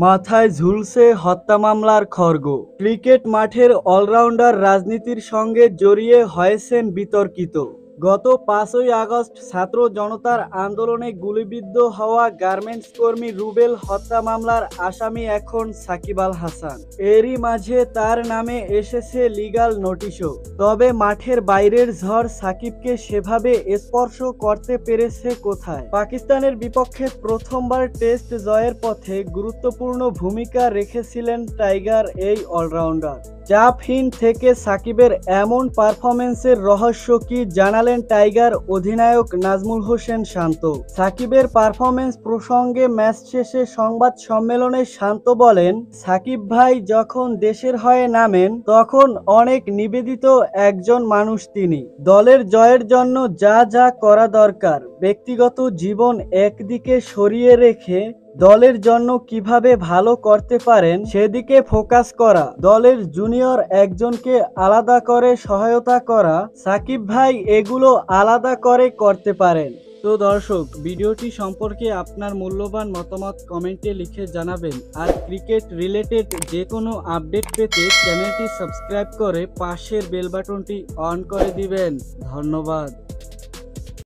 মাথায় ঝুলছে হত্যা মামলার খড়গ। ক্রিকেট মাঠের অলরাউন্ডার রাজনীতির সঙ্গে জড়িয়ে হয়েছেন বিতর্কিত। গত ৫ই আগস্ট ছাত্র জনতার আন্দোলনে গুলিবিদ্ধ হওয়া গার্মেন্টস কর্মী রুবেল হত্যা মামলার আসামি এখন সাকিব আল হাসান। এরই মাঝে তার নামে এসেছে লিগ্যাল নোটিশও। তবে মাঠের বাইরের ঝড় সাকিবকে সেভাবে স্পর্শ করতে পেরেছে কোথায়? পাকিস্তানের বিপক্ষে প্রথমবার টেস্ট জয়ের পথে গুরুত্বপূর্ণ ভূমিকা রেখেছিলেন টাইগার এই অলরাউন্ডার। চাপহীন থেকে সাকিবের এমন পারফরম্যান্সের রহস্য কি জানালেন টাইগার অধিনায়ক নাজমুল হোসেন শান্ত। সাকিবের পারফরম্যান্স প্রসঙ্গে ম্যাচ শেষে সংবাদ সম্মেলনে শান্ত বলেন, সাকিব ভাই যখন দেশের হয়ে নামেন তখন অনেক নিবেদিত একজন মানুষ তিনি। দলের জয়ের জন্য যা যা করা দরকার ব্যক্তিগত জীবন একদিকে সরিয়ে রেখে দলের জন্য কিভাবে ভালো করতে পারেন সেদিকে ফোকাস করা, দলের জুনিয়র একজনকে আলাদা করে সহায়তা করা, সাকিব ভাই এগুলো আলাদা করে করতে পারেন। তো দর্শক, ভিডিওটি সম্পর্কে আপনার মূল্যবান মতামত কমেন্টে লিখে জানাবেন। আর ক্রিকেট রিলেটেড যে কোনো আপডেট পেতে চ্যানেলটি সাবস্ক্রাইব করে পাশের বেল বাটনটি অন করে দিবেন। ধন্যবাদ।